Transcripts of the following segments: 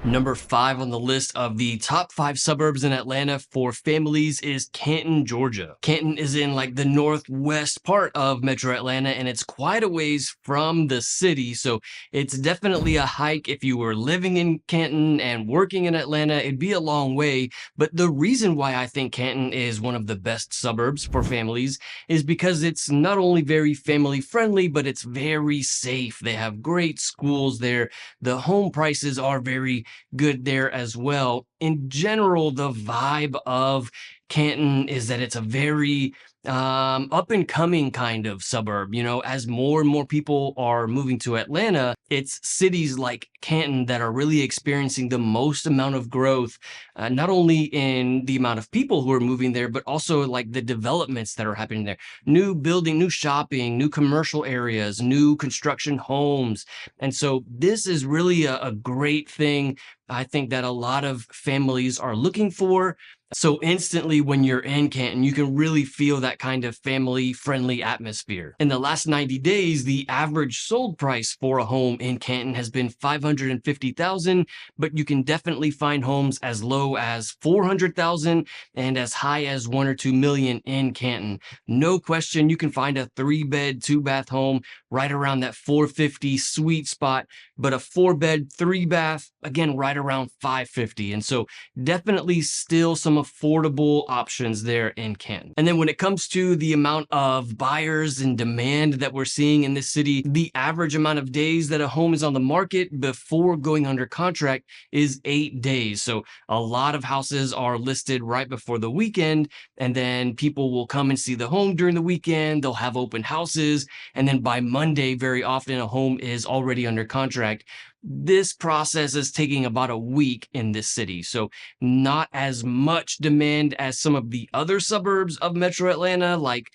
Number 5 on the list of the top 5 suburbs in Atlanta for families is Canton, Georgia. Canton is in like the northwest part of Metro Atlanta, and it's quite a ways from the city. So it's definitely a hike if you were living in Canton and working in Atlanta. It'd be a long way. But the reason why I think Canton is one of the best suburbs for families is because it's not only very family friendly, but it's very safe. They have great schools there. The home prices are very good there as well. In general, the vibe of Canton is that it's a very up and coming kind of suburb. You know, as more and more people are moving to Atlanta, it's cities like Canton that are really experiencing the most amount of growth, not only in the amount of people who are moving there, but also like the developments that are happening there. New building, new shopping, new commercial areas, new construction homes. And so this is really a great thing I think that a lot of families are looking for. So instantly when you're in Canton, you can really feel that kind of family friendly atmosphere. In the last 90 days, the average sold price for a home in Canton has been $550,000, but you can definitely find homes as low as $400,000 and as high as 1 or 2 million in Canton. No question, you can find a 3-bed, 2-bath home right around that 450 sweet spot, but a 4-bed, 3-bath, again, right around 550. And so definitely still some affordable options there in Canton. And then when it comes to the amount of buyers and demand that we're seeing in this city, the average amount of days that a home is on the market before going under contract is 8 days. So a lot of houses are listed right before the weekend, and then people will come and see the home during the weekend. They'll have open houses, and then by Monday, very often a home is already under contract. This process is taking about a week in this city. So not as much demand as some of the other suburbs of Metro Atlanta, like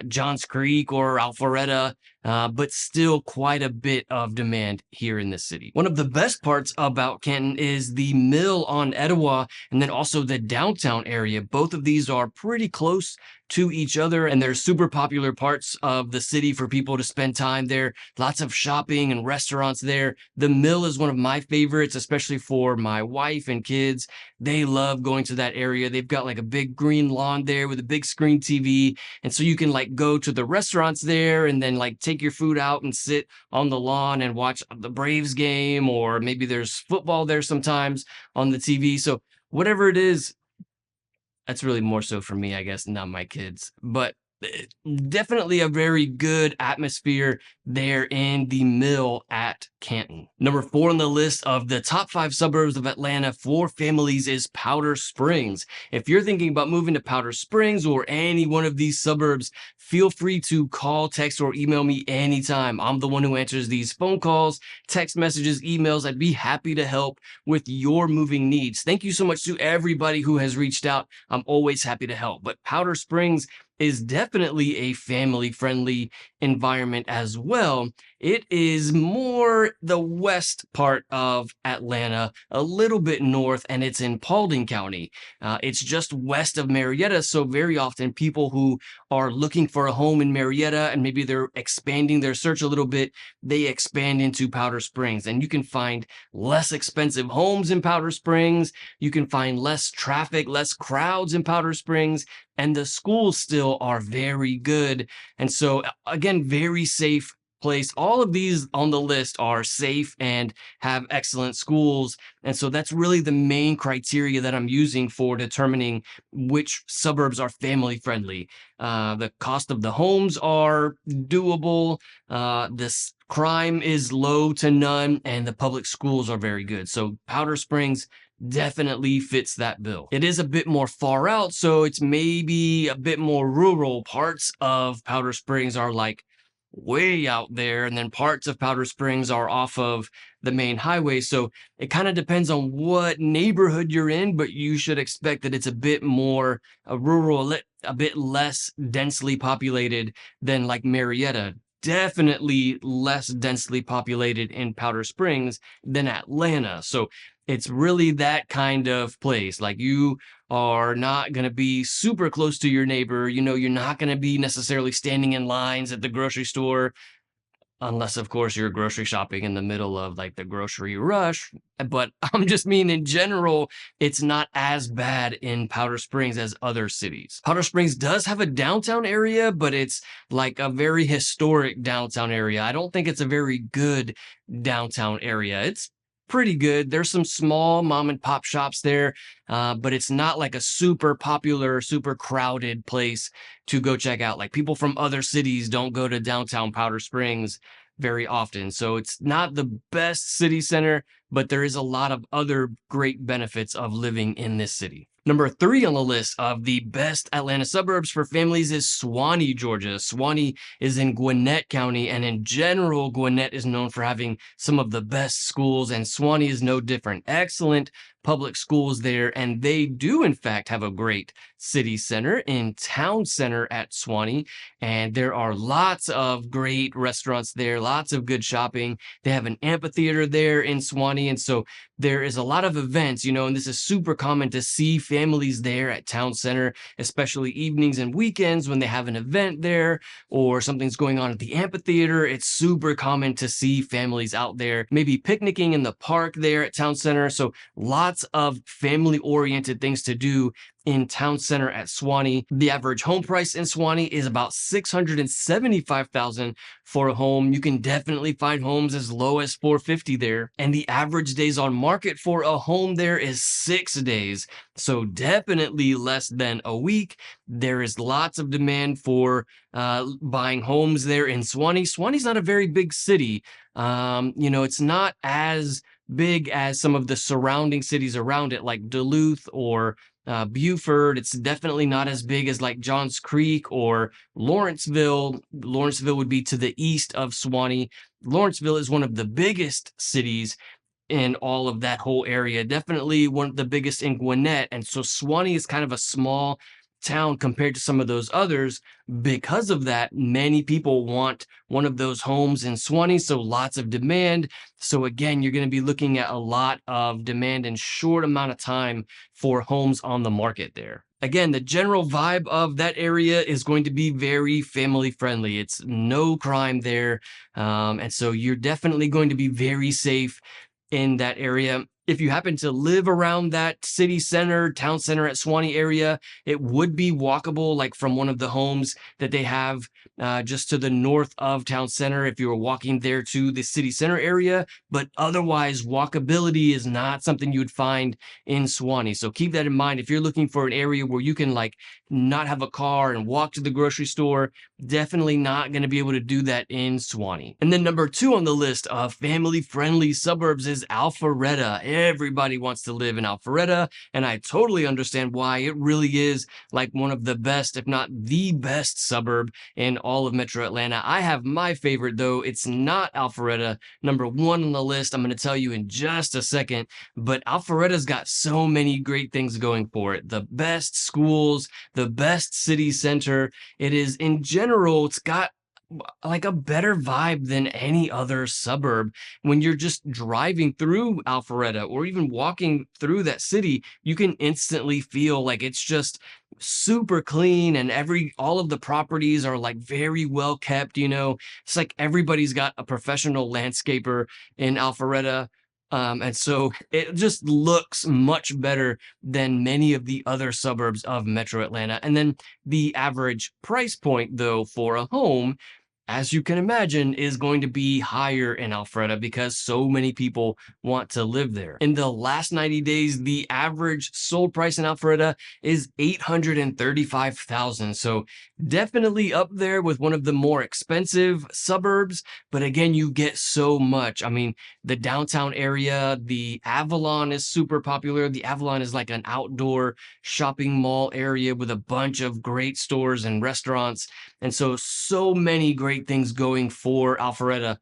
Johns Creek or Alpharetta, but still quite a bit of demand here in the city. One of the best parts about Canton is the Mill on Etowah, and then also the downtown area. Both of these are pretty close to each other, and they're super popular parts of the city for people to spend time there. Lots of shopping and restaurants there. The Mill is one of my favorites, especially for my wife and kids. They love going to that area. They've got like a big green lawn there with a big screen TV, and so you can like go to the restaurants there and then like take your food out and sit on the lawn and watch the Braves game, or maybe there's football there sometimes on the TV. So whatever it is, that's really more so for me, I guess, not my kids. But definitely a very good atmosphere there in the Mill at Canton. Number 4 on the list of the top 5 suburbs of Atlanta for families is Powder Springs. If you're thinking about moving to Powder Springs or any one of these suburbs, feel free to call, text, or email me anytime. I'm the one who answers these phone calls, text messages, emails. I'd be happy to help with your moving needs. Thank you so much to everybody who has reached out. I'm always happy to help. But Powder Springs is definitely a family-friendly environment as well. It is more the west part of Atlanta, a little bit north, and it's in Paulding County. It's just west of Marietta, so very often people who are looking for a home in Marietta and maybe they're expanding their search a little bit, they expand into Powder Springs, and you can find less expensive homes in Powder Springs. You can find less traffic, less crowds in Powder Springs, and the schools still are very good. And so again, very safe place. All of these on the list are safe and have excellent schools. And so that's really the main criteria that I'm using for determining which suburbs are family friendly. The cost of the homes are doable. This crime is low to none, and the public schools are very good. So Powder Springs definitely fits that bill. It is a bit more far out, so it's maybe a bit more rural. Parts of Powder Springs are like way out there, and then parts of Powder Springs are off of the main highway. So it kind of depends on what neighborhood you're in, but you should expect that it's a bit more rural, a bit less densely populated than like Marietta. Definitely less densely populated in Powder Springs than Atlanta. So it's really that kind of place. Like, you are not going to be super close to your neighbor. You know, you're not going to be necessarily standing in lines at the grocery store. Unless, of course, you're grocery shopping in the middle of like the grocery rush. But I'm just mean in general, it's not as bad in Powder Springs as other cities. Powder Springs does have a downtown area, but it's like a very historic downtown area. I don't think it's a very good downtown area. It's pretty good. There's some small mom and pop shops there, but it's not like a super popular, super crowded place to go check out. Like people from other cities don't go to downtown Powder Springs very often. So it's not the best city center, but there is a lot of other great benefits of living in this city. Number 3 on the list of the best Atlanta suburbs for families is Suwanee, Georgia. Suwanee is in Gwinnett County, and in general, Gwinnett is known for having some of the best schools, and Suwanee is no different. Excellent public schools there, and they do in fact have a great city center in town center at Suwanee, and there are lots of great restaurants there, lots of good shopping. They have an amphitheater there in Suwanee, and so there is a lot of events, and this is super common to see families there at town center, especially evenings and weekends when they have an event there or something's going on at the amphitheater. It's super common to see families out there, maybe picnicking in the park there at town center. So lots of family oriented things to do in town center at Suwanee. The average home price in Suwanee is about $675,000 for a home. You can definitely find homes as low as $450,000 there. And the average days on market for a home there is 6 days. So definitely less than a week. There is lots of demand for buying homes there in Suwanee. Suwanee's not a very big city. It's not as big as some of the surrounding cities around it, like Duluth or Beaufort. It's definitely not as big as like Johns Creek or Lawrenceville. Lawrenceville would be to the east of Suwanee. Lawrenceville is one of the biggest cities in all of that whole area. Definitely one of the biggest in Gwinnett. And so Suwanee is kind of a small town compared to some of those others. Because of that, many people want one of those homes in Suwanee, so lots of demand. So again, you're going to be looking at a lot of demand in short amount of time for homes on the market there. Again, the general vibe of that area is going to be very family friendly. It's no crime there. And so you're definitely going to be very safe in that area. If you happen to live around that city center, town center at Suwanee area, it would be walkable, like from one of the homes that they have just to the north of town center if you were walking there to the city center area. But otherwise, walkability is not something you would find in Suwanee. So keep that in mind. If you're looking for an area where you can like not have a car and walk to the grocery store, definitely not going to be able to do that in Suwanee. And then number 2 on the list of family-friendly suburbs is Alpharetta. Everybody wants to live in Alpharetta, and I totally understand why. It really is like one of the best, if not the best suburb in all of Metro Atlanta. I have my favorite though. It's not Alpharetta. Number 1 on the list, I'm going to tell you in just a second, but Alpharetta's got so many great things going for it. The best schools, the best city center. It is in general, it's got like a better vibe than any other suburb. When you're just driving through Alpharetta or even walking through that city, you can instantly feel like it's just super clean, and all of the properties are like very well kept. It's like everybody's got a professional landscaper in Alpharetta. And so it just looks much better than many of the other suburbs of Metro Atlanta. And then the average price point, though, for a home, as you can imagine, is going to be higher in Alpharetta because so many people want to live there. In the last 90 days, the average sold price in Alpharetta is $835,000. So definitely up there with one of the more expensive suburbs. But again, you get so much. I mean, the downtown area, the Avalon is super popular. The Avalon is like an outdoor shopping mall area with a bunch of great stores and restaurants. And so many great things going for Alpharetta.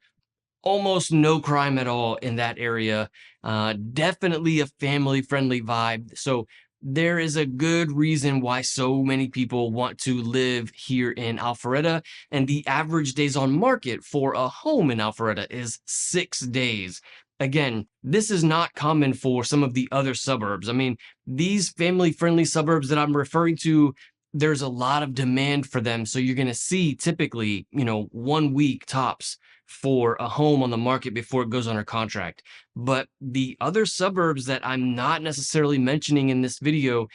Almost no crime at all in that area. Definitely a family-friendly vibe. So there is a good reason why so many people want to live here in Alpharetta. And the average days on market for a home in Alpharetta is 6 days. Again, this is not common for some of the other suburbs. I mean, these family-friendly suburbs that I'm referring to, there's a lot of demand for them. So you're going to see typically, 1 week tops for a home on the market before it goes under contract. But the other suburbs that I'm not necessarily mentioning in this video,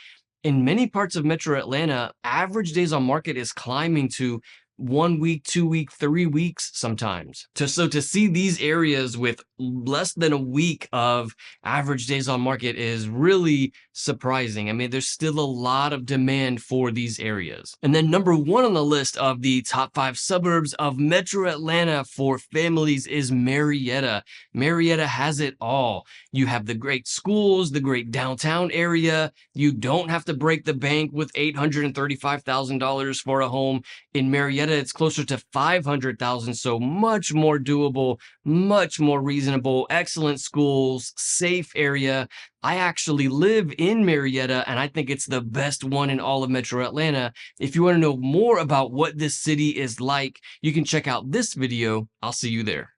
in many parts of Metro Atlanta, average days on market is climbing to 1 week, 2 week, 3 weeks sometimes. So to see these areas with less than a week of average days on market is really surprising. I mean, there's still a lot of demand for these areas. And then number one on the list of the top 5 suburbs of Metro Atlanta for families is Marietta. Marietta has it all. You have the great schools, the great downtown area. You don't have to break the bank with $835,000 for a home. In Marietta, it's closer to 500,000, so much more doable, much more reasonable, excellent schools, safe area. I actually live in Marietta, and I think it's the best one in all of Metro Atlanta. If you want to know more about what this city is like, you can check out this video. I'll see you there.